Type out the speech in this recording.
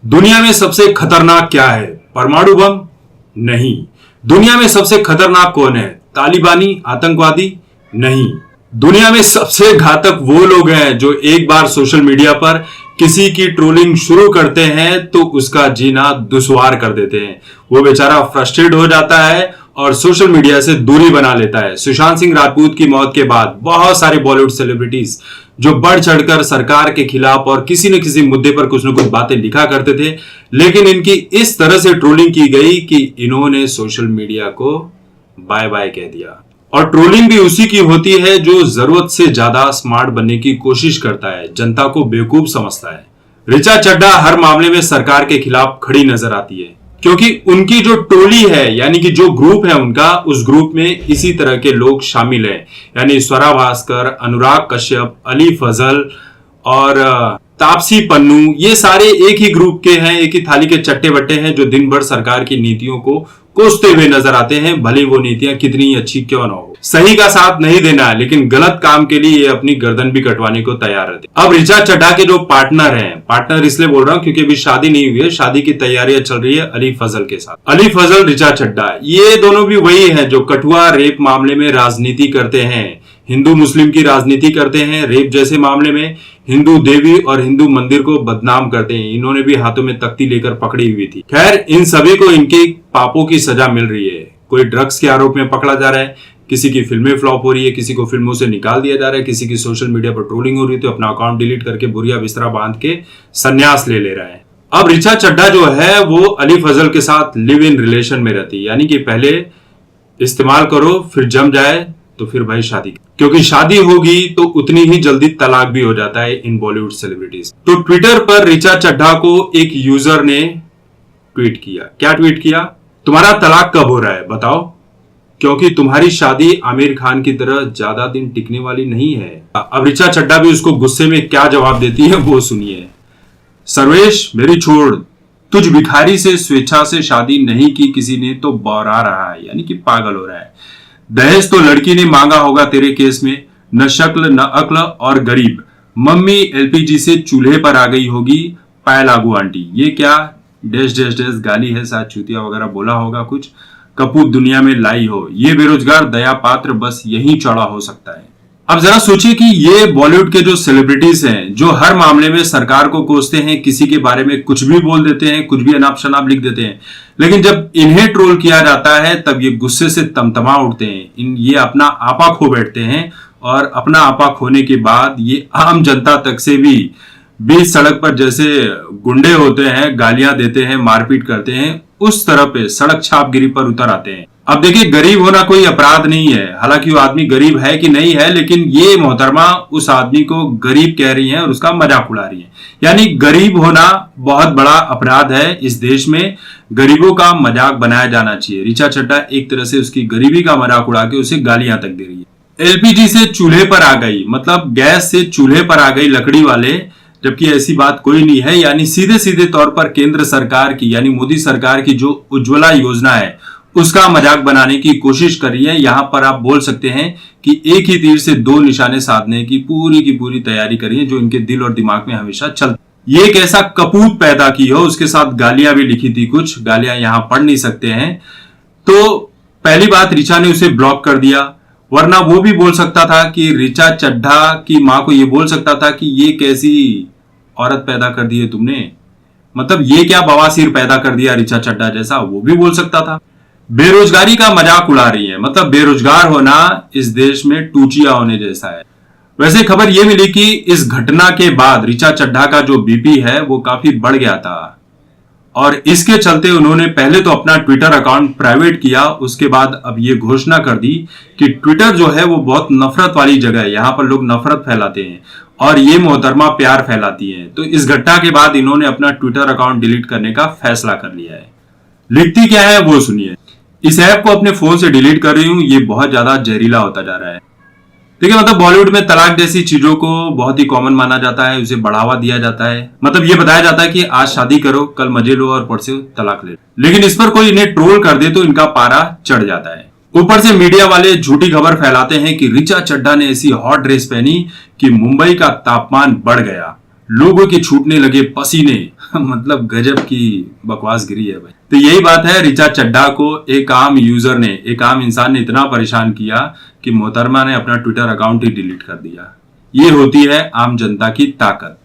दुनिया में सबसे खतरनाक क्या है? परमाणु बम? नहीं। दुनिया में सबसे खतरनाक कौन है? तालिबानी आतंकवादी? नहीं। दुनिया में सबसे घातक वो लोग हैं जो एक बार सोशल मीडिया पर किसी की ट्रोलिंग शुरू करते हैं तो उसका जीना दुश्वार कर देते हैं। वो बेचारा फ्रस्ट्रेट हो जाता है और सोशल मीडिया से दूरी बना लेता है। सुशांत सिंह राजपूत की मौत के बाद बहुत सारे बॉलीवुड सेलिब्रिटीज जो बढ़ चढ़कर सरकार के खिलाफ और किसी न किसी मुद्दे पर कुछ न कुछ बातें लिखा करते थे, लेकिन इनकी इस तरह से ट्रोलिंग की गई कि इन्होंने सोशल मीडिया को बाय बाय कह दिया। और ट्रोलिंग भी उसी की होती है जो जरूरत से ज्यादा स्मार्ट बनने की कोशिश करता है, जनता को बेवकूफ समझता है। ऋचा चड्ढा हर मामले में सरकार के खिलाफ खड़ी नजर आती है क्योंकि उनकी जो टोली है, यानी कि जो ग्रुप है उनका, उस ग्रुप में इसी तरह के लोग शामिल हैं, यानी स्वरा भास्कर, अनुराग कश्यप, अली फजल और तापसी पन्नू। ये सारे एक ही ग्रुप के हैं, एक ही थाली के चट्टे बट्टे हैं जो दिन भर सरकार की नीतियों को कोसते हुए नजर आते हैं, भले वो नीतियां कितनी अच्छी क्यों ना हो। सही का साथ नहीं देना है, लेकिन गलत काम के लिए ये अपनी गर्दन भी कटवाने को तैयार रहते। अब ऋचा चड्ढा के जो पार्टनर हैं, पार्टनर इसलिए बोल रहा हूं क्योंकि अभी शादी नहीं हुई है, शादी की तैयारियां चल रही है अली फजल के साथ। अली फजल, ऋचा चड्ढा, ये दोनों भी वही हैं जो कठुआ रेप मामले में राजनीति करते हैं, हिंदू मुस्लिम की राजनीति करते हैं, रेप जैसे मामले में हिंदू देवी और हिंदू मंदिर को बदनाम करते हैं। इन्होंने भी हाथों में तख्ती लेकर पकड़ी हुई थी। खैर, इन सभी को इनके पापों की सजा मिल रही है। कोई ड्रग्स के आरोप में पकड़ा जा रहा है, किसी की फिल्में फ्लॉप हो रही है, किसी को फिल्मों से निकाल दिया जा रहा है, किसी की सोशल मीडिया पर ट्रोलिंग हो रही है तो अपना अकाउंट डिलीट करके बुरिया बिस्तरा बांध के संन्यास ले रहा है। अब ऋचा चड्ढा जो है वो अली फजल के साथ लिव इन रिलेशन में रहती है, यानी कि पहले इस्तेमाल करो, फिर जम जाए तो फिर भाई शादी, क्योंकि शादी होगी तो उतनी ही जल्दी तलाक भी हो जाता है इन बॉलीवुड सेलिब्रिटीज। तो ट्विटर पर ऋचा चड्ढा को एक यूजर ने ट्वीट किया। क्या ट्वीट किया? तुम्हारा तलाक कब हो रहा है बताओ, क्योंकि तुम्हारी शादी आमिर खान की तरह ज्यादा दिन टिकने वाली नहीं है। अब ऋचा चड्ढा भी उसको गुस्से में क्या जवाब देती है वो सुनिए। सर्वेश मेरी छोड़, तुझ भिखारी से स्वेच्छा से शादी नहीं की किसी ने तो बौरा रहा है, यानी कि पागल हो रहा है। दहेज तो लड़की ने मांगा होगा तेरे केस में, न शक्ल न अक्ल और गरीब। मम्मी एलपीजी से चूल्हे पर आ गई होगी, पाए लागू आंटी। ये क्या डैश डैश डैश गाली है, शायद चूतिया वगैरह बोला होगा कुछ। कपूत दुनिया में लाई हो, ये बेरोजगार दया पात्र बस यही चौड़ा हो सकता है। अब जरा सोचिए कि ये बॉलीवुड के जो सेलिब्रिटीज हैं जो हर मामले में सरकार को कोसते हैं, किसी के बारे में कुछ भी बोल देते हैं, कुछ भी अनाप शनाप लिख देते हैं, लेकिन जब इन्हें ट्रोल किया जाता है तब ये गुस्से से तमतमा उठते हैं। ये अपना आपा खो बैठते हैं और अपना आपा खोने के बाद ये आम जनता तक से भी बीच सड़क पर जैसे गुंडे होते हैं, गालियां देते हैं, मारपीट करते हैं, उस तरह पे सड़क छापगिरी पर उतर आते हैं। अब देखिए, गरीब होना कोई अपराध नहीं है, हालांकि वो आदमी गरीब है कि नहीं है, लेकिन ये मोहतरमा उस आदमी को गरीब कह रही है और उसका मजाक उड़ा रही है। यानी गरीब होना बहुत बड़ा अपराध है इस देश में, गरीबों का मजाक बनाया जाना चाहिए। ऋचा चड्ढा एक तरह से उसकी गरीबी का मजाक उड़ा के उसे गालियां तक दे रही है। एलपीजी से चूल्हे पर आ गई, मतलब गैस से चूल्हे पर आ गई लकड़ी वाले, जबकि ऐसी बात कोई नहीं है। यानी सीधे सीधे तौर पर केंद्र सरकार की, यानी मोदी सरकार की जो उज्ज्वला योजना है उसका मजाक बनाने की कोशिश कर रही है। यहां पर आप बोल सकते हैं कि एक ही तीर से दो निशाने साधने की पूरी तैयारी करी है, जो इनके दिल और दिमाग में हमेशा चलती। ये एक ऐसा कपूत पैदा की हो, उसके साथ गालियां भी लिखी थी, कुछ गालियां यहां पढ़ नहीं सकते हैं। तो पहली बात, ऋचा ने उसे ब्लॉक कर दिया, वरना वो भी बोल सकता था कि ऋचा चड्ढा की मां को ये बोल सकता था कि ये कैसी औरत पैदा कर दी है तुमने, मतलब ये क्या बवासीर पैदा कर दिया ऋचा चड्ढा जैसा, वो भी बोल सकता था। बेरोजगारी का मजाक उड़ा रही है, मतलब बेरोजगार होना इस देश में टूचिया होने जैसा है। वैसे खबर यह मिली कि इस घटना के बाद ऋचा चड्ढा का जो बीपी है वो काफी बढ़ गया था और इसके चलते उन्होंने पहले तो अपना ट्विटर अकाउंट प्राइवेट किया, उसके बाद अब ये घोषणा कर दी कि ट्विटर जो है वो बहुत नफरत वाली जगह है, यहाँ पर लोग नफरत फैलाते हैं और ये मोहतरमा प्यार फैलाती है। तो इस घटना के बाद इन्होंने अपना ट्विटर अकाउंट डिलीट करने का फैसला कर लिया है। लिखती क्या है वो सुनिए। इस ऐप को अपने फोन से डिलीट कर रही हूं, ये बहुत ज्यादा जहरीला होता जा रहा है। देखिए, मतलब बॉलीवुड में तलाक जैसी चीजों को बहुत ही कॉमन माना जाता है, उसे बढ़ावा दिया जाता है, मतलब ये बताया जाता है कि आज शादी करो, कल मजे लो और परसों तलाक ले। लेकिन इस पर कोई इन्हें ट्रोल कर दे तो इनका पारा चढ़ जाता है। ऊपर से मीडिया वाले झूठी खबर फैलाते हैं कि ऋचा चड्ढा ने ऐसी हॉट ड्रेस पहनी कि मुंबई का तापमान बढ़ गया। लोगों के छूटने लगे पसीने। मतलब गजब की बकवास गिरी है भाई। तो यही बात है, ऋचा चड्ढा को एक आम यूजर ने, एक आम इंसान ने इतना परेशान किया कि मोहतरमा ने अपना ट्विटर अकाउंट ही डिलीट कर दिया। ये होती है आम जनता की ताकत।